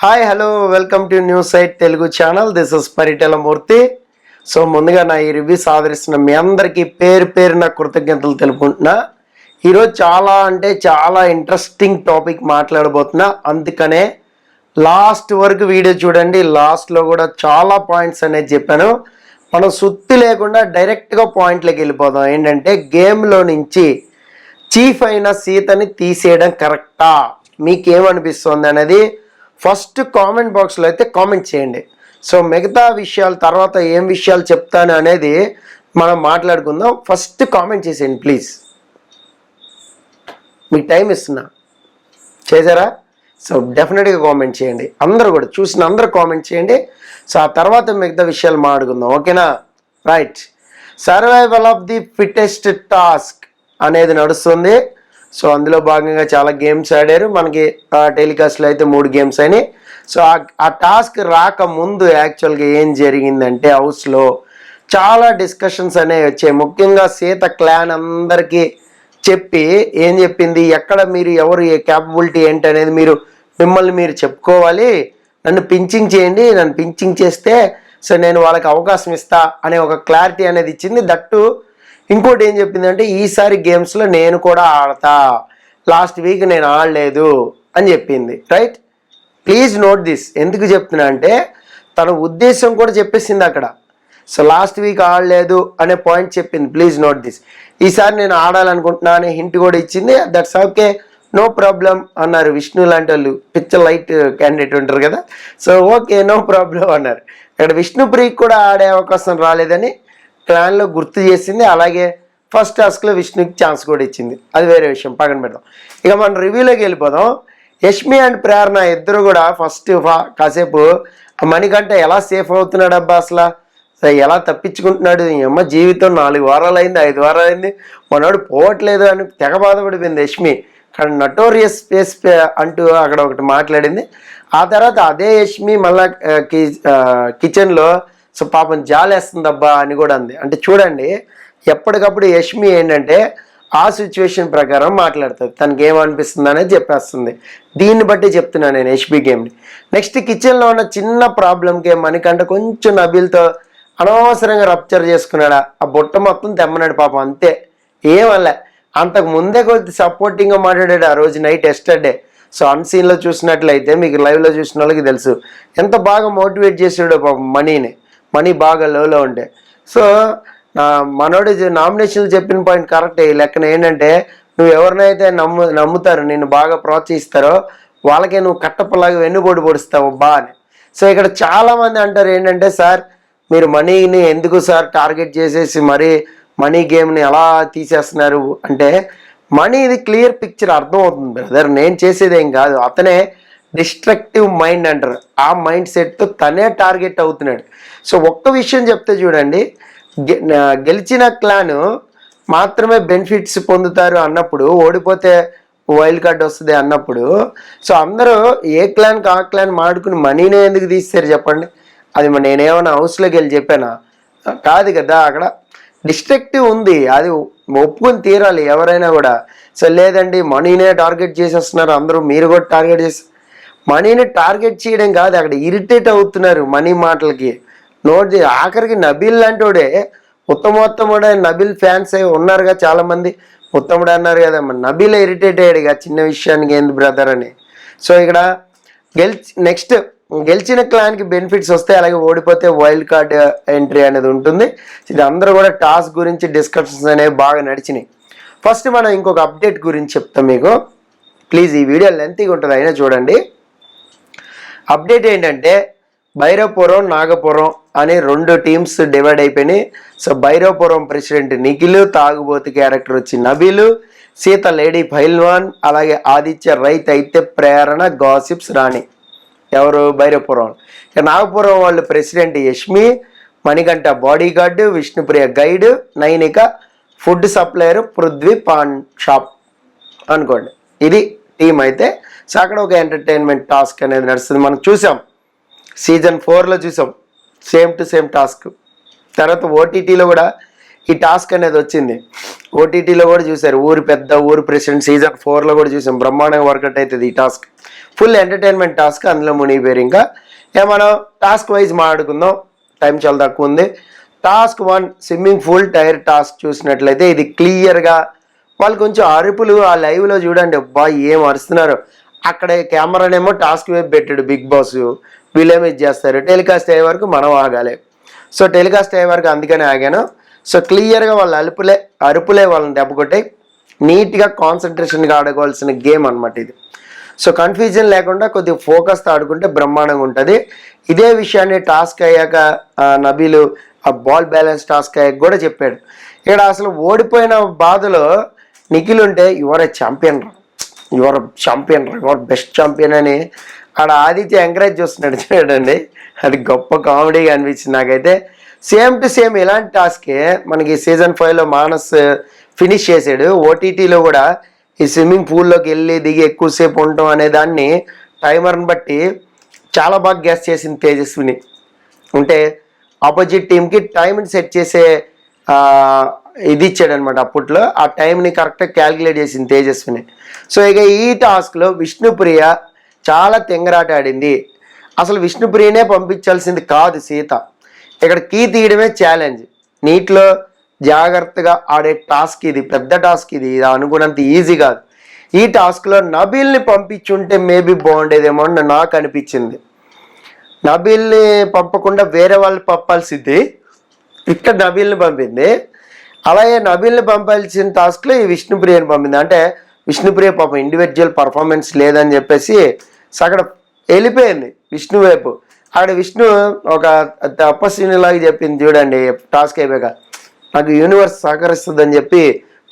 Hi hello welcome to news site Telugu channel. This is Paritala Murthy. So ముందుగా నా ఈ reviews ఆదరిస్తున్న మీ అందరికీ పేరు పేరున కృతజ్ఞతలు తెలుపుకుంటున్నా. ఈరోజు చాలా ఇంట్రెస్టింగ్ టాపిక్ మాట్లాడబోతున్నా. అందుకనే లాస్ట్ వరకు వీడియో చూడండి. లాస్ట్లో కూడా చాలా పాయింట్స్ అనేది చెప్పాను. మనం సుత్తి లేకుండా డైరెక్ట్గా పాయింట్లోకి వెళ్ళిపోదాం. ఏంటంటే గేమ్లో నుంచి చీఫ్ అయిన సీతని తీసేయడం కరెక్టా, మీకేమనిపిస్తుంది అనేది ఫస్ట్ కామెంట్ బాక్స్లో అయితే కామెంట్ చేయండి. సో మిగతా విషయాలు తర్వాత ఏం విషయాలు చెప్తాను అనేది మనం మాట్లాడుకుందాం. ఫస్ట్ కామెంట్ చేసేయండి ప్లీజ్. మీకు టైం ఇస్తున్నా, చేశారా? సో డెఫినెట్గా కామెంట్ చేయండి. అందరూ కూడా చూసిన అందరూ కామెంట్ చేయండి. సో ఆ తర్వాత మిగతా విషయాలు మాట్లాడుకుందాం, ఓకేనా? Right. Survival of the fittest task అనేది నడుస్తుంది. సో అందులో భాగంగా చాలా గేమ్స్ ఆడారు. మనకి టెలికాస్ట్లో అయితే 3 గేమ్స్ అయినాయి. సో ఆ టాస్క్ రాకముందు యాక్చువల్గా ఏం జరిగిందంటే హౌస్లో చాలా డిస్కషన్స్ అనేవి వచ్చాయి. ముఖ్యంగా సీత క్లాన్ అందరికీ చెప్పి ఏం చెప్పింది, ఎక్కడ మీరు ఎవరు ఏ క్యాపబిలిటీ ఏంటి అనేది మిమ్మల్ని మీరు చెప్పుకోవాలి, నన్ను పించింగ్ చేయండి, నన్ను పించింగ్ చేస్తే సో నేను వాళ్ళకి అవకాశం ఇస్తా అనే ఒక క్లారిటీ అనేది ఇచ్చింది. దట్టు ఇంకోటి ఏం చెప్పిందంటే ఈసారి గేమ్స్లో నేను కూడా ఆడతా, లాస్ట్ వీక్ నేను ఆడలేదు అని చెప్పింది. Right, please note this. ఎందుకు చెప్తున్నా అంటే తన ఉద్దేశం కూడా చెప్పేసింది అక్కడ. సో లాస్ట్ వీక్ ఆడలేదు అనే పాయింట్ చెప్పింది. Please note this. ఈసారి నేను ఆడాలనుకుంటున్నా అనే హింట్ కూడా ఇచ్చింది. దట్స్ ఓకే, నో ప్రాబ్లం అన్నారు. విష్ణు లాంటి వాళ్ళు పిక్చర్ లైట్ క్యాండిడేట్ ఉంటారు కదా, సో ఓకే నో ప్రాబ్లం అన్నారు. ఇక్కడ విష్ణుప్రియకి కూడా ఆడే అవకాశం రాలేదని ప్లాన్లో గుర్తు చేసింది. అలాగే ఫస్ట్ టాస్క్లో విష్ణుకి ఛాన్స్ కూడా ఇచ్చింది. అది వేరే విషయం, పక్కన పెడదాం. ఇక మనం రివ్యూలోకి వెళ్ళిపోదాం. యష్మి అండ్ ప్రేరణ ఇద్దరు కూడా ఫస్ట్ కాసేపు మణికంఠ ఎలా సేఫ్ అవుతున్నాడు అబ్బా, అసలు ఎలా తప్పించుకుంటున్నాడు, అమ్మ జీవితం 4 వారాలు అయింది, 5 వారాలు అయింది, మనోడు పోవట్లేదు అని తెగ బాధపడిపోయింది యష్మి. కానీ నటోరియస్ స్పేస్ అంటూ అక్కడ ఒకటి మాట్లాడింది. ఆ తర్వాత అదే యష్మి మళ్ళా కిచెన్లో సో పాపం జాలేస్తుందబ్బా అని కూడా అంది. అంటే చూడండి, ఎప్పటికప్పుడు యష్మి ఏంటంటే ఆ సిచ్యువేషన్ ప్రకారం మాట్లాడుతుంది, తనకి ఏమనిపిస్తుంది అనేది చెప్పేస్తుంది. దీన్ని బట్టి చెప్తున్నాను నేను యష్మి గేమ్ని. నెక్స్ట్ కిచెన్లో ఉన్న చిన్న ప్రాబ్లంకి మణికంఠ కొంచెం నబీల్తో అనవసరంగా రప్చర్ చేసుకున్నాడా, ఆ బుట్ట మొత్తం తెమ్మన్నాడు పాపం, అంతే, ఏమల్లే. అంతకు ముందే కొద్ది సపోర్టింగ్గా మాట్లాడాడు ఆ రోజు నైట్ ఎస్టర్డే. సో అన్సీన్లో చూసినట్లయితే మీకు లైవ్లో చూసిన వాళ్ళకి తెలుసు ఎంత బాగా మోటివేట్ చేసాడో పాపం మనీ బాగా లోలో ఉండే. సో మనోడు నామినేషన్లు చెప్పిన పాయింట్ కరెక్టే. ఈ లెక్కన ఏంటంటే నువ్వు ఎవరినైతే నమ్ముతారు, నిన్ను బాగా ప్రోత్సహిస్తారో వాళ్ళకే నువ్వు కట్టపలాగా వెన్నుపోటు పొడుస్తావు బా అని. సో ఇక్కడ చాలామంది అంటారు ఏంటంటే, సార్ మీరు మనీని ఎందుకు సార్ టార్గెట్ చేసేసి మరీ మనీ గేమ్ని ఎలా తీసేస్తున్నారు అంటే, మనీ ఇది క్లియర్ పిక్చర్ అర్థం అవుతుంది బ్రదర్, నేను చేసేదేం కాదు. అతనే డిస్ట్రక్టివ్ మైండ్ అంటారు, ఆ మైండ్ సెట్తో తనే టార్గెట్ అవుతున్నాడు. సో ఒక్క విషయం చెప్తే చూడండి, గెలిచిన క్లాన్ మాత్రమే బెనిఫిట్స్ పొందుతారు అన్నప్పుడు, ఓడిపోతే వైల్డ్ కార్డ్ వస్తుంది అన్నప్పుడు, సో అందరూ ఏ క్లాన్కి ఆ క్లాన్ మాడుకుని మనీనే ఎందుకు తీస్తారు చెప్పండి? అది నేనేమన్నా హౌస్లోకి వెళ్ళి చెప్పానా? కాదు కదా, అక్కడ డిస్ట్రక్టివ్ ఉంది, అది ఒప్పుకొని తీరాలి ఎవరైనా కూడా. సో లేదండి మనీనే టార్గెట్ చేసేస్తున్నారు అందరూ, మీరు కూడా టార్గెట్ చేసి మనీని టార్గెట్ చేయడం కాదు, అక్కడ ఇరిటేట్ అవుతున్నారు మనీ మాటలకి. నోట్ ఆఖరికి నబీల్ లాంటి ఉత్తమోత్తముడే నబీల్ ఫ్యాన్స్ ఉన్నారుగా చాలామంది, ఉత్తముడు అన్నారు కదా, మరి నబీల్ ఇరిటేట్ అయ్యాడుగా చిన్న విషయానికి ఏంది బ్రదర్ అని. సో ఇక్కడ నెక్స్ట్ గెలిచిన క్లాన్కి బెనిఫిట్స్ వస్తాయి, అలాగే ఓడిపోతే వైల్డ్ కార్డ్ ఎంట్రీ అనేది ఉంటుంది. ఇది అందరూ కూడా టాస్క్ గురించి డిస్కషన్స్ అనేవి బాగా నడిచినాయి. ఫస్ట్ మనం ఇంకొక అప్డేట్ గురించి చెప్తాం మీకు, ప్లీజ్ ఈ వీడియో లెంతీగా ఉంటుంది అయినా చూడండి. అప్డేట్ ఏంటంటే భైరవపురం నాగపురం అని 2 టీమ్స్ డివైడ్ అయిపోయినాయి. సో భైరవపురం ప్రెసిడెంట్ నిఖిల్, తాగుబోతు క్యారెక్టర్ వచ్చి నబీలు, సీత లేడీ పైల్వాన్, అలాగే ఆదిత్య రైత్ అయితే ప్రేరణ, గాసిప్స్ రాణి. ఎవరు? భైరవపురం. ఇక నాగపురం వాళ్ళు president Yashmi, Manikanta body guard, Vishnupriya guide, Nainika food supplier, Prithvi pan shop అనుకోండి. ఇది టీం అయితే. సో అక్కడ ఒక ఎంటర్టైన్మెంట్ టాస్క్ అనేది నడుస్తుంది. మనం చూసాం సీజన్ 4లో చూసాం, సేమ్ టు సేమ్ టాస్క్. తర్వాత ఓటీటీలో కూడా ఈ టాస్క్ అనేది వచ్చింది, ఓటీటీలో కూడా చూసారు. ఊరి ప్రెసిడెంట్ సీజన్ 4లో కూడా చూసాం, బ్రహ్మాండంగా వర్కౌట్ అవుతుంది ఈ టాస్క్. ఫుల్ ఎంటర్టైన్మెంట్ టాస్క్, అందులో మునిగిపోయారు. ఇంకా మనం టాస్క్ వైజ్ మాట్లాడుకుందాం, టైం చాలా తక్కువ ఉంది. Task 1 swimming pool tyre task చూసినట్లయితే ఇది క్లియర్గా వాళ్ళు కొంచెం అరుపులు ఆ లైవ్లో చూడండి, అబ్బా ఏం అరుస్తున్నారు. అక్కడ కెమెరానేమో టాస్క్ వైపు పెట్టాడు బిగ్ బాస్, వీళ్ళేమో ఇది చేస్తారు. టెలికాస్ట్ అయ్యే వరకు మనం ఆగాలి. సో టెలికాస్ట్ అయ్యే వరకు అందుకనే ఆగాను. సో క్లియర్గా వాళ్ళు అరుపులే వాళ్ళని దెబ్బకొట్టాయి. నీట్గా కాన్సన్ట్రేషన్గా ఆడుకోవాల్సిన గేమ్ అనమాట ఇది. సో కన్ఫ్యూజన్ లేకుండా కొద్దిగా ఫోకస్తో ఆడుకుంటే బ్రహ్మాండంగా ఉంటుంది. ఇదే విషయాన్ని టాస్క్ అయ్యాక నబీలు ఆ బాల్ బ్యాలెన్స్ టాస్క్ అయ్యాక కూడా చెప్పాడు. ఇక్కడ అసలు ఓడిపోయిన బాధలో నిఖిల్ ఉంటే your champion your best champion అని ఆడ ఆదిత్య ఎంకరేజ్ చేస్తున్నాడు చూడండి. అది గొప్ప కామెడీగా అనిపించింది నాకైతే. సేమ్ టు సేమ్ ఇలాంటి టాస్కే మనకి సీజన్ 5లో మానస్ ఫినిష్ చేసాడు. ఓటీటీలో కూడా ఈ స్విమ్మింగ్ పూల్లోకి వెళ్ళి దిగి ఎక్కువసేపు ఉండటం అనే దాన్ని టైమర్ని బట్టి చాలా బాగా గెస్ చేసింది తేజస్విని. ఉంటే ఆపోజిట్ టీంకి టైంని సెట్ చేసే ఇది ఇచ్చాడనమాట. అప్పట్లో ఆ టైంని కరెక్ట్గా క్యాలిక్యులేట్ చేసింది తేజస్విని. సో ఇక ఈ టాస్క్లో విష్ణుప్రియ చాలా తెంగరాట ఆడింది. అసలు విష్ణుప్రియనే పంపించాల్సింది కాదు సీత, ఇక్కడ కీ తీయడమే ఛాలెంజ్. నీటిలో జాగ్రత్తగా ఆడే టాస్క్ ఇది, పెద్ద టాస్క్ ఇది అనుకున్నంత ఈజీ కాదు. ఈ టాస్క్లో నబీల్ని పంపించుంటే మేబీ బాగుండేదేమో అని నాకు అనిపించింది. నబీల్ని పంపకుండా వేరే వాళ్ళు పంపాల్సింది, ఇక్కడ నబీల్ని పంపింది. అలాగే నబీల్ని పంపాల్సిన టాస్క్లో ఈ విష్ణుప్రియని పంపింది. అంటే విష్ణుప్రియ పాపం ఇండివిజువల్ పర్ఫార్మెన్స్ లేదని చెప్పేసి అక్కడ వెళ్ళిపోయింది విష్ణు వైపు. అక్కడ విష్ణు ఒక తపస్వినిలాగా చెప్పింది చూడండి టాస్క్ అయిపోయాక, నాకు యూనివర్స్ సహకరిస్తుందని చెప్పి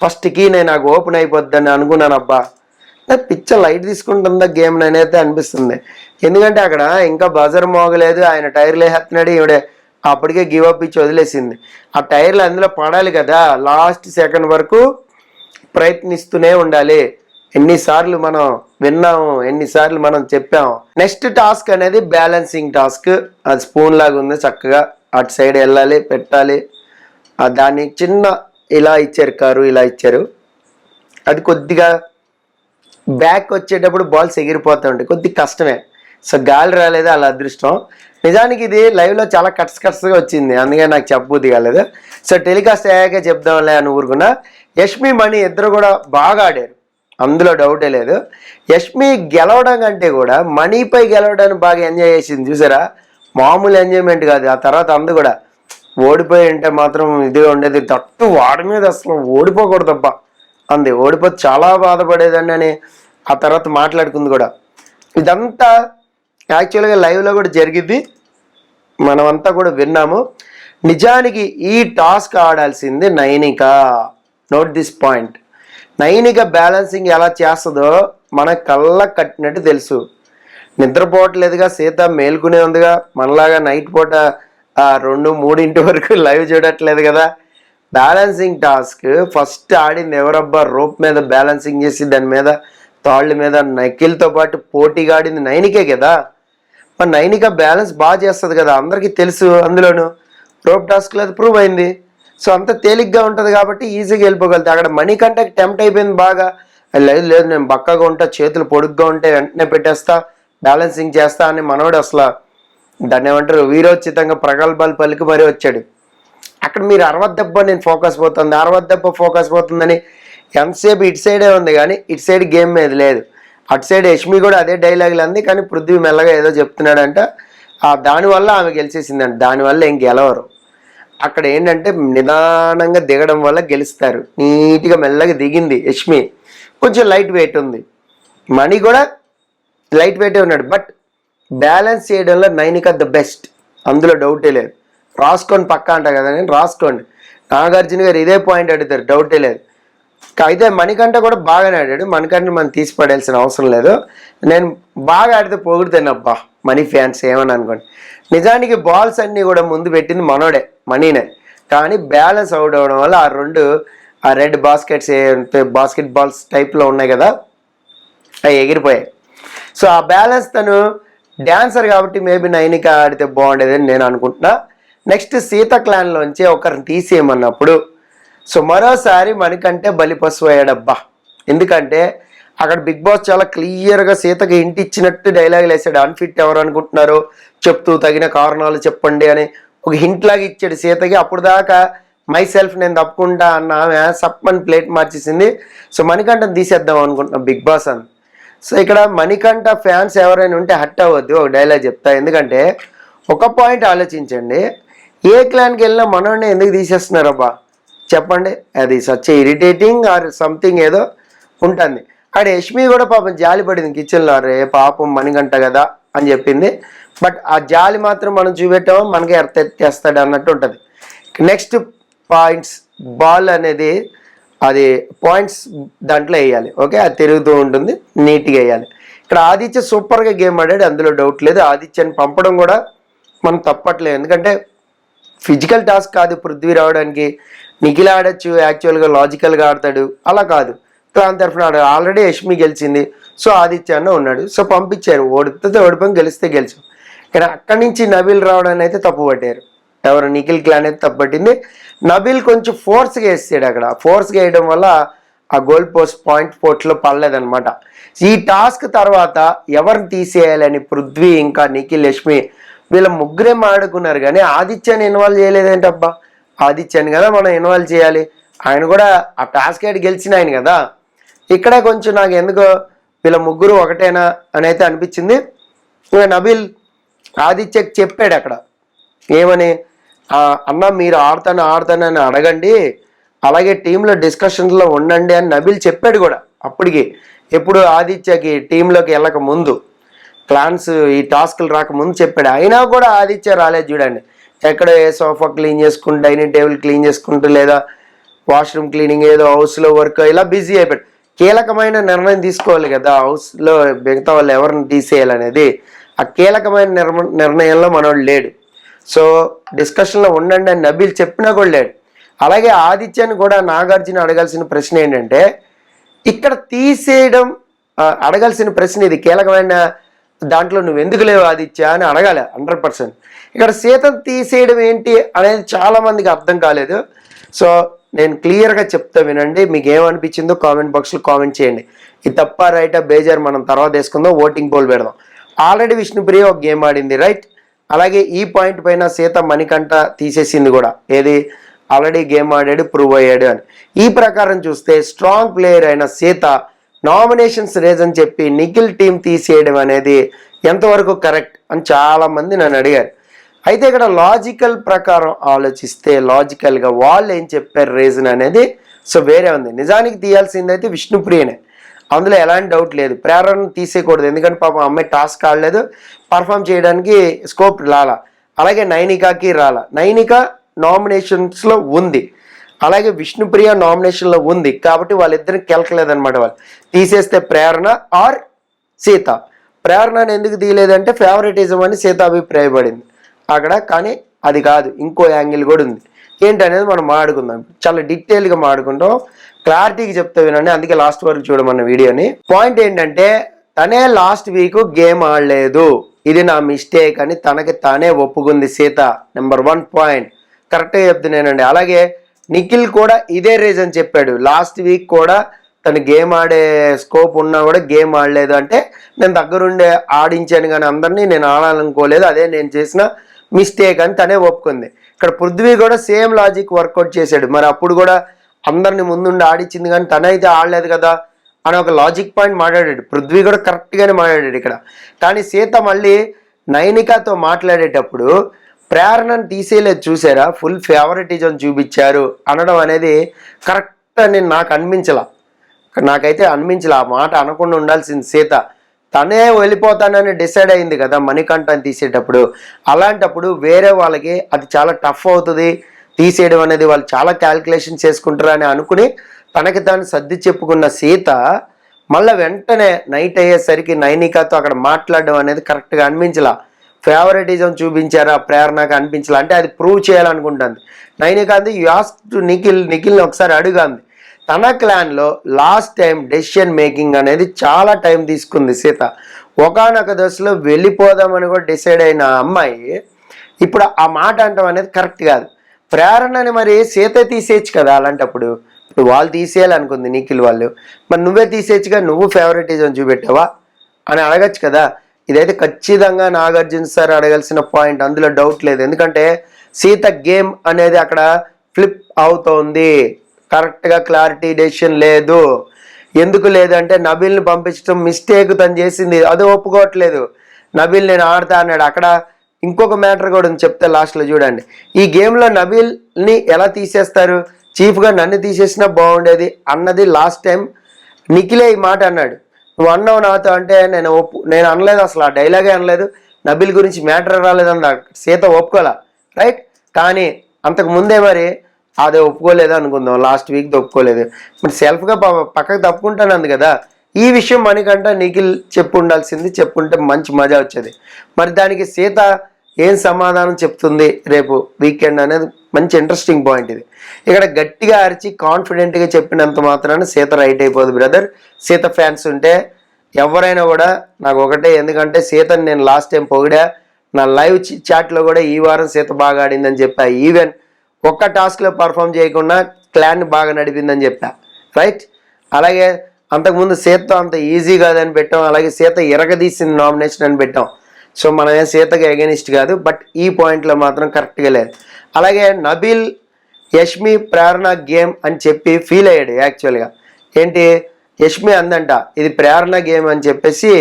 ఫస్ట్ కీ నేను నాకు ఓపెన్ అయిపోద్దని అనుకున్నాను. అబ్బా పిక్చర్ లైట్ తీసుకుంటుందా గేమ్ నేనైతే అనిపిస్తుంది. ఎందుకంటే అక్కడ ఇంకా బజర్ మోగలేదు, ఆయన టైర్లు వేస్తున్నాడు, ఈవిడే అప్పటికే గివ్ అప్ ఇచ్చి వదిలేసింది. ఆ టైర్లు అందులో పడాలి కదా, లాస్ట్ సెకండ్ వరకు ప్రయత్నిస్తూనే ఉండాలి. ఎన్నిసార్లు మనం విన్నాము, ఎన్నిసార్లు మనం చెప్పాము. నెక్స్ట్ టాస్క్ అనేది బ్యాలెన్సింగ్ టాస్క్. అది స్పూన్ లాగా ఉంది, చక్కగా అటు సైడ్ వెళ్ళాలి, పెట్టాలి. దాన్ని చిన్న ఇలా ఇచ్చారు, కారు ఇలా ఇచ్చారు. అది కొద్దిగా బ్యాక్ వచ్చేటప్పుడు బాల్స్ ఎగిరిపోతూ ఉంటాయి, కొద్దిగా కష్టమే. సో గాలి రాలేదు, అలా అదృష్టం. నిజానికి ఇది లైవ్లో చాలా కట్స్గా వచ్చింది, అందుకే నాకు చెప్పబుద్ధి కాలేదు. సో టెలికాస్ట్ అయ్యాకే చెప్దాంలే అని ఊరుకున్నా. యష్మి మణి ఇద్దరు కూడా బాగా ఆడారు, అందులో డౌటే లేదు. యష్మి గెలవడం కంటే కూడా మణిపై గెలవడాన్ని బాగా ఎంజాయ్ చేసింది చూసారా, మామూలు ఎంజాయ్మెంట్ కాదు. ఆ తర్వాత అందు కూడా ఓడిపోయి ఉంటే మాత్రం ఇదిగా ఉండేది, తట్టు వాడి మీద అసలు ఓడిపోకూడదబ్బా అంది, ఓడిపోతే చాలా బాధపడేదండి అని ఆ తర్వాత మాట్లాడుకుంది కూడా. ఇదంతా యాక్చువల్గా లైవ్లో కూడా జరిగింది, మనమంతా కూడా విన్నాము. నిజానికి ఈ టాస్క్ ఆడాల్సింది Nainika. Note this point. Nainika balancing ఎలా చేస్తుందో మన కళ్ళ కట్టినట్టు తెలుసు. నిద్రపోవట్లేదుగా, సీత మేల్కునే ఉందిగా, మనలాగా నైట్ పూట 2-3 వరకు లైవ్ చూడట్లేదు కదా. బ్యాలెన్సింగ్ టాస్క్ ఫస్ట్ ఆడింది ఎవరబ్బా, రోప్ మీద బ్యాలెన్సింగ్ చేసి దాని మీద తాళ్ళ మీద నకిల్తో పాటు పోటీగా ఆడింది నైనికే కదా. మరి నైనిక బ్యాలెన్స్ బాగా చేస్తుంది కదా, అందరికీ తెలుసు. అందులోను రోప్ టాస్క్లో అది ప్రూవ్ అయింది. సో అంత తేలిగ్గా ఉంటుంది కాబట్టి ఈజీగా వెళ్ళిపోగలుగుతాయి. అక్కడ మనీ కంటే టెంప్ట్ అయిపోయింది బాగా. లేదు నేను బక్కగా ఉంటా, చేతులు పొడుగ్గా ఉంటే వెంటనే పెట్టేస్తా, బ్యాలెన్సింగ్ చేస్తా అని మనోడు అసలు దాన్ని ఏమంటారు వీరోచితంగా ప్రగల్భాలు పలికి మరీ వచ్చాడు. అక్కడ మీరు 60 దెబ్బ నేను ఫోకస్ పోతుంది, 60 దెబ్బ ఫోకస్ పోతుందని ఎంతసేపు ఇటు సైడే ఉంది కానీ ఇటు సైడ్ గేమ్ మీద లేదు. అటు సైడ్ యష్మి కూడా అదే డైలాగులు అంది, కానీ పృథ్వీ మెల్లగా ఏదో చెప్తున్నాడంట. దానివల్ల ఆమె గెలిచేసిందంట, దానివల్ల ఏం గెలవరు. అక్కడ ఏంటంటే నిదానంగా దిగడం వల్ల గెలుస్తారు. నీట్గా మెల్లగా దిగింది యష్మి, కొంచెం లైట్ వెయిట్ ఉంది. మణి కూడా లైట్ వెయిటే ఉన్నాడు, బట్ బ్యాలెన్స్ చేయడంలో నైనిక ద బెస్ట్, అందులో డౌటే లేదు. రాసుకోండి పక్కా అంట కదా, నేను రాసుకోండి. నాగార్జున గారు ఇదే పాయింట్ అడుగుతారు, డౌటే లేదు. అయితే మణికంఠ కూడా బాగానే ఆడాడు, మణికంఠని మనం తీసి పడాల్సిన అవసరం లేదు. నేను బాగా ఆడితే పొగుడుతాను అబ్బా మనీ ఫ్యాన్స్ ఏమని అనుకోండి. నిజానికి బాల్స్ అన్నీ కూడా ముందు పెట్టింది మనోడే, మనీనే. కానీ బ్యాలెన్స్ అవుట్ అవ్వడం వల్ల ఆ రెడ్ బాస్కెట్ బాల్స్ టైప్లో ఉన్నాయి కదా, అవి ఎగిరిపోయాయి. సో ఆ బ్యాలెన్స్ తను డ్యాన్సర్ కాబట్టి మేబీ నైనిక ఆడితే బాగుండేదని నేను అనుకుంటున్నా. నెక్స్ట్ సీత క్లాన్లోంచి ఒకరిని తీసేయమన్నప్పుడు సో మరోసారి మనకంటే బలిపశువు అయ్యాడబ్బా. ఎందుకంటే అక్కడ బిగ్ బాస్ చాలా క్లియర్గా సీతకి ఇంటి ఇచ్చినట్టు డైలాగులు వేసాడు. అన్ఫిట్ ఎవరు అనుకుంటున్నారో చెప్తూ తగిన కారణాలు చెప్పండి అని ఒక హింట్ లాగా ఇచ్చాడు సీతకి. అప్పుడు దాకా మై సెల్ఫ్ నేను తప్పుకుంటా అన్న ఆమె సప్పని ప్లేట్ మార్చేసింది. సో మణికంఠని తీసేద్దాం అనుకుంటున్నాం బిగ్ బాస్ అని. సో ఇక్కడ మణికంఠ ఫ్యాన్స్ ఎవరైనా ఉంటే హట్ అవ్వద్దు, ఒక డైలాగ్ చెప్తా. ఎందుకంటే ఒక పాయింట్ ఆలోచించండి, ఏ క్లాన్కి వెళ్ళినా మనోడిని ఎందుకు తీసేస్తున్నారు అబ్బా చెప్పండి. అది సచ్ ఇరిటేటింగ్ ఆర్ సంథింగ్ ఏదో ఉంటుంది. అక్కడ యష్మి కూడా పాపం జాలి పడింది కిచెన్లో, రే పాపం మణికంఠ కదా అని చెప్పింది. బట్ ఆ జాలి మాత్రం మనం చూపెట్టామో మనకి ఎత్తేస్తాడు అన్నట్టు ఉంటుంది. నెక్స్ట్ పాయింట్స్, బాల్ అనేది అది పాయింట్స్ దాంట్లో వేయాలి. ఓకే, అది తిరుగుతూ ఉంటుంది, నీట్గా వేయాలి. ఇక్కడ ఆదిత్య సూపర్గా గేమ్ ఆడాడు, అందులో డౌట్ లేదు. ఆదిత్యని పంపడం కూడా మనం తప్పట్లేదు, ఎందుకంటే ఫిజికల్ టాస్క్ కాదు పృథ్వీ రావడానికి. నిఖిల్ ఆడచ్చు, యాక్చువల్గా లాజికల్గా ఆడతాడు, అలా కాదు. క్లాన్ తరఫున ఆడాడు. ఆల్రెడీ యష్మి గెలిచింది, సో ఆదిత్య అన్న ఉన్నాడు, సో పంపించారు. ఓడితే ఓడిపోయి గెలిస్తే గెలిచాం. కానీ అక్కడి నుంచి నబీల్ రావడాన్ని అయితే తప్పు పట్టారు. ఎవరు నిఖిల్ క్లాన్ అయితే తప్పు పట్టింది. నబీల్ కొంచెం ఫోర్స్గా వేసాడు. అక్కడ ఫోర్స్గా వేయడం వల్ల ఆ గోల్ పోస్ట్ పాయింట్ పోర్ట్లో పడలేదనమాట. ఈ టాస్క్ తర్వాత ఎవరిని తీసేయాలని పృథ్వీ ఇంకా నిఖిల్ యష్మి వీళ్ళ ముగ్గురే ఆడుకున్నారు, కానీ ఆదిత్యని ఇన్వాల్వ్ చేయలేదేంటబ్బా. ఆదిత్యని కదా మనం ఇన్వాల్వ్ చేయాలి, ఆయన కూడా ఆ టాస్క్ అయితే గెలిచిన ఆయన కదా. ఇక్కడే కొంచెం నాకు ఎందుకో వీళ్ళ ముగ్గురు ఒకటేనా అని అయితే అనిపించింది. ఇంకా నబీల్ ఆదిత్యకి చెప్పాడు అక్కడ ఏమని, అన్న మీరు ఆడతానని అడగండి, అలాగే టీంలో డిస్కషన్స్లో ఉండండి అని నబీల్ చెప్పాడు కూడా అప్పటికి. ఎప్పుడు ఆదిత్యకి టీంలోకి వెళ్ళక ముందు, ప్లాన్స్ ఈ టాస్క్లు రాకముందు చెప్పాడు. అయినా కూడా ఆదిత్య రాలేదు చూడండి. ఎక్కడ ఏ సోఫా క్లీన్ చేసుకుంటూ, డైనింగ్ టేబుల్ క్లీన్ చేసుకుంటూ, లేదా వాష్రూమ్ క్లీనింగ్, ఏదో హౌస్లో వర్క్, ఇలా బిజీ అయిపోయాడు. కీలకమైన నిర్ణయం తీసుకోవాలి కదా హౌస్లో మిగతా వాళ్ళు ఎవరిని తీసేయాలనేది. ఆ కీలకమైన నిర్ణయంలో మనోడు లేడు. సో డిస్కషన్లో ఉండండి అని నబీల్ చెప్పినా కూడా లేడు. అలాగే ఆదిత్యని కూడా నాగార్జున అడగాల్సిన ప్రశ్న ఏంటంటే, ఇక్కడ తీసేయడం అడగాల్సిన ప్రశ్న ఇది, కీలకమైన దాంట్లో నువ్వు ఎందుకు లేవు ఆదిత్య అని అడగాలి 100%. ఇక్కడ సీతను తీసేయడం ఏంటి అనేది చాలా మందికి అర్థం కాలేదు. సో నేను క్లియర్గా చెప్తా వినండి, మీకు ఏమనిపించిందో కామెంట్ బాక్స్లో కామెంట్ చేయండి. ఇది తప్ప రైటా బేజార్ మనం తర్వాత వేసుకుందాం, ఓటింగ్ పోల్ పెడదాం. ఆల్రెడీ విష్ణుప్రియ ఒక గేమ్ ఆడింది, రైట్. అలాగే ఈ పాయింట్ పైన సీత మణికంఠ తీసేసింది కూడా, ఏది ఆల్రెడీ గేమ్ ఆడాడు, ప్రూవ్ అయ్యాడు అని. ఈ ప్రకారం చూస్తే స్ట్రాంగ్ ప్లేయర్ అయిన సీత నామినేషన్స్ రీజన్ చెప్పి నిఖిల్ టీం తీసేయడం అనేది ఎంతవరకు కరెక్ట్ అని చాలామంది నన్ను అడిగారు. అయితే ఇక్కడ లాజికల్ ప్రకారం ఆలోచిస్తే లాజికల్గా వాళ్ళు ఏం చెప్పారు రీజన్ అనేది సో వేరే ఉంది. నిజానికి తీయాల్సింది అయితే విష్ణుప్రియనే, అందులో ఎలాంటి డౌట్ లేదు. ప్రేరణ తీసేయకూడదు, ఎందుకంటే పాపం అమ్మాయి టాస్క్ ఆడలేదు, పర్ఫామ్ చేయడానికి స్కోప్ రాలా. అలాగే నైనికాకి రాలా. నైనిక నామినేషన్స్లో ఉంది, అలాగే విష్ణుప్రియ నామినేషన్లో ఉంది, కాబట్టి వాళ్ళిద్దరికి కెలకలేదనమాట. వాళ్ళు తీసేస్తే ప్రేరణ ఆర్ సీత. ప్రేరణని ఎందుకు తీయలేదంటే ఫేవరెటిజం అని సీత అభిప్రాయపడింది అక్కడ, కానీ అది కాదు, ఇంకో యాంగిల్ కూడా ఉంది. ఏంటనేది మనం మాట్లాడుకుందాం, చాలా డీటెయిల్గా మాట్లాడుకుంటాం, క్లారిటీగా చెప్తా వినండి. అందుకే లాస్ట్ వరకు చూడమన్న వీడియోని. పాయింట్ ఏంటంటే, తనే లాస్ట్ వీక్ గేమ్ ఆడలేదు, ఇది నా మిస్టేక్ అని తనకి తానే ఒప్పుకుంది సీత. నెంబర్ 1 పాయింట్ కరెక్ట్గా చెప్తున్నానండి. అలాగే నిఖిల్ కూడా ఇదే రీజన్ చెప్పాడు, లాస్ట్ వీక్ కూడా తను గేమ్ ఆడే స్కోప్ ఉన్నా కూడా గేమ్ ఆడలేదు అంటే నేను దగ్గరుండే ఆడించాను కానీ అందరినీ నేను ఆడాలనుకోలేదు, అదే నేను చేసిన మిస్టేక్ అని తనే ఒప్పుకుంది. ఇక్కడ పృథ్వీ కూడా సేమ్ లాజిక్ వర్కౌట్ చేశాడు, మరి అప్పుడు కూడా అందరిని ముందుండి ఆడించింది కానీ తనైతే ఆడలేదు కదా అని ఒక లాజిక్ పాయింట్ మాట్లాడాడు. పృథ్వీ కూడా కరెక్ట్గానే మాట్లాడాడు ఇక్కడ. కానీ సీత మళ్ళీ నైనికాతో మాట్లాడేటప్పుడు ప్రేరణను తీసేయలేదు చూసారా, ఫుల్ ఫేవరెటిజం చూపించారు అనడం అనేది కరెక్ట్ అని నాకు అనిపించలా. నాకైతే అనిపించలే, ఆ మాట అనకుండా ఉండాల్సింది సీత. తనే వెళ్ళిపోతానని డిసైడ్ అయింది కదా మణికంఠని తీసేటప్పుడు. అలాంటప్పుడు వేరే వాళ్ళకి అది చాలా టఫ్ అవుతుంది తీసేయడం అనేది, వాళ్ళు చాలా క్యాల్కులేషన్ చేసుకుంటారు అని అనుకుని తనకి తాను సర్ది చెప్పుకున్న సీత మళ్ళీ వెంటనే నైట్ అయ్యేసరికి నైనికాతో అక్కడ మాట్లాడడం అనేది కరెక్ట్గా అనిపించలా. ఫేవరెటిజం చూపించారా ప్రేరణకు అనిపించలా, అంటే అది ప్రూవ్ చేయాలనుకుంటుంది నైనిక. అంది యు ఆస్క్ టు నిఖిల్ని ఒకసారి అడుగుంది. తన క్లాన్లో లాస్ట్ టైం డెసిషన్ మేకింగ్ అనేది చాలా టైం తీసుకుంది సీత. ఒకానొక దశలో వెళ్ళిపోదామని కూడా డిసైడ్ అయిన అమ్మాయి ఇప్పుడు ఆ మాట అంటాం అనేది కరెక్ట్ కాదు. ప్రేరణని మరి సీత తీసేయచ్చు కదా అలాంటప్పుడు. ఇప్పుడు వాళ్ళు తీసేయాలనుకుంది నిఖిల్ వాళ్ళు, మరి నువ్వే తీసేయచ్చుగా, నువ్వు ఫేవరెటిజం చూపెట్టావా అని అడగచ్చు కదా. ఇదైతే ఖచ్చితంగా నాగార్జున సార్ అడగాల్సిన పాయింట్, అందులో డౌట్ లేదు. ఎందుకంటే సీత గేమ్ అనేది అక్కడ ఫ్లిప్ అవుతోంది, కరెక్ట్గా క్లారిటీ డెసిషన్ లేదు. ఎందుకు లేదంటే నబీల్ని పంపించడం మిస్టేక్ తను చేసింది, అది ఒప్పుకోవట్లేదు. నబీల్ నేను ఆడతా అన్నాడు. అక్కడ ఇంకొక మ్యాటర్ కూడా ఉంది, చెప్తే లాస్ట్లో చూడండి. ఈ గేమ్లో నబీల్ని ఎలా తీసేస్తారు, చీఫ్గా నన్ను తీసేసినా బాగుండేది అన్నది లాస్ట్ టైం నిఖిలే ఈ మాట అన్నాడు. నువ్వు అన్నావు నాతో అంటే నేను అనలేదు, అసలు ఆ డైలాగే అనలేదు. నబీల్ గురించి మ్యాటర్ రాలేదన్న సీత ఒప్పుకోలే, రైట్. కానీ అంతకు ముందే మరి అదే ఒప్పుకోలేదు అనుకుందాం, లాస్ట్ వీక్ ఒప్పుకోలేదు, మరి సెల్ఫ్గా పక్కకు తప్పుకుంటానంది కదా. ఈ విషయం మనకంట నిఖిల్ చెప్పు ఉండాల్సింది, చెప్పుంటే మంచి మజా వచ్చేది. మరి దానికి సీత ఏం సమాధానం చెప్తుంది రేపు వీకెండ్ అనేది మంచి ఇంట్రెస్టింగ్ పాయింట్. ఇది ఇక్కడ గట్టిగా అరిచి కాన్ఫిడెంట్గా చెప్పినంత మాత్రాన సీత రైట్ అయిపోదు బ్రదర్. సీత ఫ్యాన్స్ ఉంటే ఎవరైనా కూడా నాకు ఒకటే, ఎందుకంటే సీతని నేను లాస్ట్ టైం పొగిడా, నా లైవ్ చాట్లో కూడా ఈ వారం సీత బాగా ఆడిందని చెప్పా. ఈవెన్ ఒక్క టాస్క్లో పర్ఫామ్ చేయకుండా క్లాన్ బాగా నడిపిందని చెప్పా, రైట్. అలాగే అంతకుముందు సీతతో అంత ఈజీ కాదని పెట్టాం, అలాగే సీత ఎరగదీసిన నామినేషన్ అని పెట్టాం. సో మనమే సీతకి అగెనిస్ట్ కాదు, బట్ ఈ పాయింట్లో మాత్రం కరెక్ట్గా లేదు. అలాగే నబీల్ యష్మి ప్రేరణ గేమ్ అని చెప్పి ఫీల్ అయ్యాడు. యాక్చువల్గా ఏంటి, యష్మి అందంట ఇది ప్రేరణ గేమ్ అని చెప్పేసి,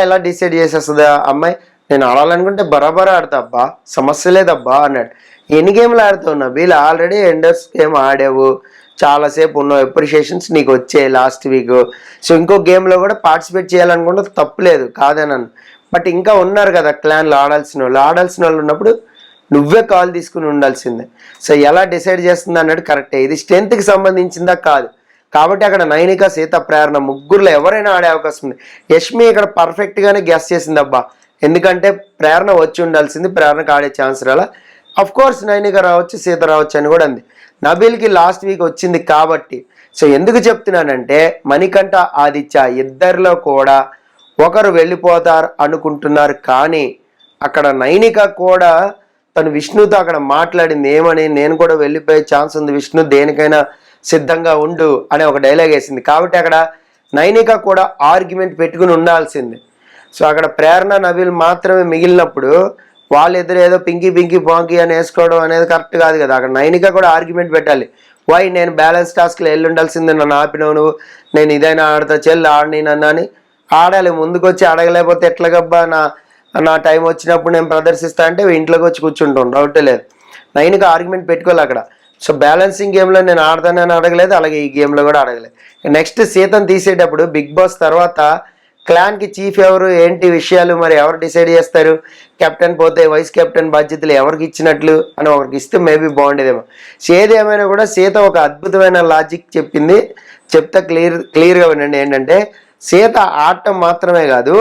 ఎలా డిసైడ్ చేసేస్తుంది అమ్మాయి, నేను ఆడాలనుకుంటే బరాబరా ఆడతా అబ్బా, సమస్య లేదబ్బా అన్నాడు. ఎన్ని గేమ్లు ఆడుతావు నబీల్, ఆల్రెడీ ఎండర్స్ గేమ్ ఆడావు, చాలాసేపు ఉన్నావు, అప్రిషియేషన్స్ నీకు వచ్చాయి లాస్ట్ వీక్. సో ఇంకో గేమ్లో కూడా పార్టిసిపేట్ చేయాలనుకుంటే తప్పులేదు, కాదనను. బట్ ఇంకా ఉన్నారు కదా క్లాన్లో ఆడాల్సిన వాళ్ళు ఉన్నప్పుడు నువ్వే కాల్ తీసుకుని ఉండాల్సిందే. సో ఎలా డిసైడ్ చేస్తుంది అన్నట్టు కరెక్టే. ఇది స్ట్రెంత్కి సంబంధించిందా కాదు, కాబట్టి అక్కడ నైనిక సీత ప్రేరణ ముగ్గురులో ఎవరైనా ఆడే అవకాశం ఉంది. యష్మి ఇక్కడ పర్ఫెక్ట్గానే గెస్ చేసింది అబ్బా, ఎందుకంటే ప్రేరణ వచ్చి ఉండాల్సింది, ప్రేరణకు ఆడే ఛాన్స్ రాలా. అఫ్ కోర్స్ నైనిక రావచ్చు, సీత రావచ్చు అని కూడా అంది. నబీల్కి లాస్ట్ వీక్ వచ్చింది కాబట్టి. సో ఎందుకు చెప్తున్నానంటే మణికంఠ ఆదిత్య ఇద్దరిలో కూడా ఒకరు వెళ్ళిపోతారు అనుకుంటున్నారు, కానీ అక్కడ నైనిక కూడా తను విష్ణుతో అక్కడ మాట్లాడింది ఏమని, నేను కూడా వెళ్ళిపోయే ఛాన్స్ ఉంది విష్ణు, దేనికైనా సిద్ధంగా ఉండు అనే ఒక డైలాగ్ వేసింది. కాబట్టి అక్కడ నైనిక కూడా ఆర్గ్యుమెంట్ పెట్టుకుని ఉండాల్సింది. సో అక్కడ ప్రేరణ నబీల్ మాత్రమే మిగిలినప్పుడు వాళ్ళిద్దరు ఏదో పింకీ పాంకీ అని వేసుకోవడం అనేది కరెక్ట్ కాదు కదా. అక్కడ నైనిక కూడా ఆర్గ్యుమెంట్ పెట్టాలి. వై నేను బ్యాలెన్స్ టాస్క్లో వెళ్ళి ఉండాల్సిందే, నన్ను ఆపినావు నువ్వు, నేను ఇదైనా ఆడతా చెల్లి ఆడని నన్ను అని ఆడాలి. ముందుకు వచ్చి అడగలేకపోతే ఎట్లాగబ్బా, నా టైం వచ్చినప్పుడు నేను ప్రదర్శిస్తా అంటే ఇంట్లోకి వచ్చి కూర్చుంటాను, డౌటే లేదు. నైన్కి ఆర్గ్యుమెంట్ పెట్టుకోవాలి అక్కడ. సో బ్యాలెన్సింగ్ గేమ్లో నేను ఆడతానని అడగలేదు, అలాగే ఈ గేమ్లో కూడా అడగలేదు. నెక్స్ట్ సీతను తీసేటప్పుడు బిగ్ బాస్ తర్వాత క్లాన్కి చీఫ్ ఎవరు, ఏంటి విషయాలు మరి ఎవరు డిసైడ్ చేస్తారు, కెప్టెన్ పోతే వైస్ కెప్టెన్ బాధ్యతలు ఎవరికి ఇచ్చినట్లు అని ఒకరికి ఇస్తే మేబీ బాగుండేదేమో. ఏది ఏమైనా కూడా సీత ఒక అద్భుతమైన లాజిక్ చెప్పింది, చెప్తా క్లియర్గా వినండి. ఏంటంటే సీత ఆడటం మాత్రమే కాదు,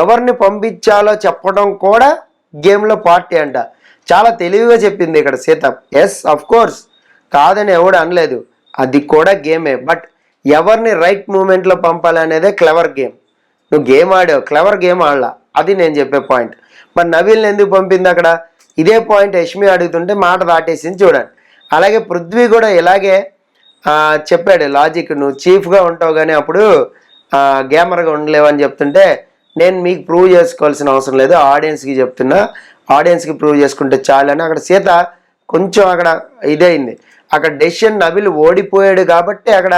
ఎవరిని పంపించాలో చెప్పడం కూడా గేమ్లో పార్టీ అంట. చాలా తెలివిగా చెప్పింది ఇక్కడ సీత. ఎస్ అఫ్ కోర్స్ కాదని ఎవడు అనలేదు, అది కూడా గేమే, బట్ ఎవరిని రైట్ మూమెంట్లో పంపాలి అనేదే క్లెవర్ గేమ్. నువ్వు గేమ్ ఆడావు, క్లెవర్ గేమ్ ఆడలా, అది నేను చెప్పే పాయింట్. మరి నవీల్ని ఎందుకు పంపింది అక్కడ, ఇదే పాయింట్ యష్మి అడుగుతుంటే మాట దాటేసింది చూడండి. అలాగే పృథ్వీ కూడా ఇలాగే చెప్పాడు లాజిక్, నువ్వు చీఫ్గా ఉంటావు కానీ అప్పుడు గేమర్గా ఉండలేవు అని చెప్తుంటే, నేను మీకు ప్రూవ్ చేసుకోవాల్సిన అవసరం లేదు, ఆడియన్స్కి చెప్తున్నా, ఆడియన్స్కి ప్రూవ్ చేసుకుంటే చాలు అని. అక్కడ సీత కొంచెం అక్కడ ఇదైంది. అక్కడ డెసిషన్ నబీల్ ఓడిపోయాడు కాబట్టి అక్కడ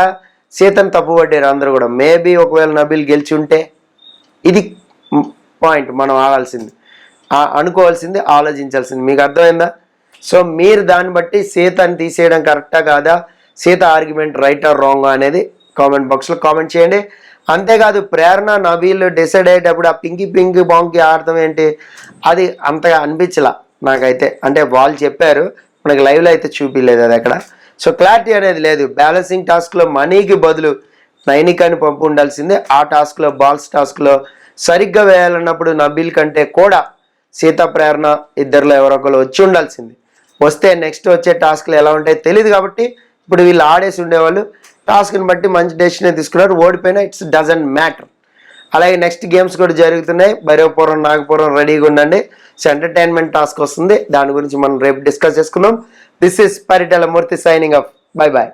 సీతను తప్పుపట్టారు అందరూ కూడా. మేబీ ఒకవేళ నబీల్ గెలిచి ఉంటే, ఇది పాయింట్ మనం ఆడాల్సింది, అనుకోవాల్సింది, ఆలోచించాల్సింది. మీకు అర్థమైందా? సో మీరు దాన్ని బట్టి సీతని తీసేయడం కరెక్టా కాదా, Sita argument right are wrong అనేది కామెంట్ బాక్స్లో కామెంట్ చేయండి. అంతేకాదు ప్రేరణ నబీల్ డిసైడ్ అయ్యేటప్పుడు ఆ పింకీ బాంకీ ఆడటం ఏంటి, అది అంతగా అనిపించలా నాకైతే. అంటే వాళ్ళు చెప్పారు, మనకి లైవ్లో అయితే చూపించలేదు అది అక్కడ. సో క్లారిటీ అనేది లేదు. బ్యాలెన్సింగ్ టాస్క్లో మనీకి బదులు నైనికాని పంపు ఉండాల్సిందే. ఆ టాస్క్లో బాల్స్ టాస్క్లో సరిగ్గా వేయాలన్నప్పుడు నబీల్ కంటే కూడా సీత ప్రేరణ ఇద్దరిలో ఎవరొకరు వచ్చి ఉండాల్సింది. వస్తే నెక్స్ట్ వచ్చే టాస్క్లు ఎలా ఉంటాయో తెలియదు కాబట్టి ఇప్పుడు వీళ్ళు ఆడేసి ఉండేవాళ్ళు. టాస్క్ని బట్టి మంచి డెసిషన్ తీసుకున్నారు, ఓడిపోయినా ఇట్స్ డజంట్ మ్యాటర్. అలాగే నెక్స్ట్ గేమ్స్ కూడా జరుగుతున్నాయి. భైరవపురం, నాగపురం రెడీగా ఉండండి. సో ఎంటర్టైన్మెంట్ టాస్క్ వస్తుంది, దాని గురించి మనం రేపు డిస్కస్ చేసుకుందాం. This is Paritala Murthy signing off. Bye bye.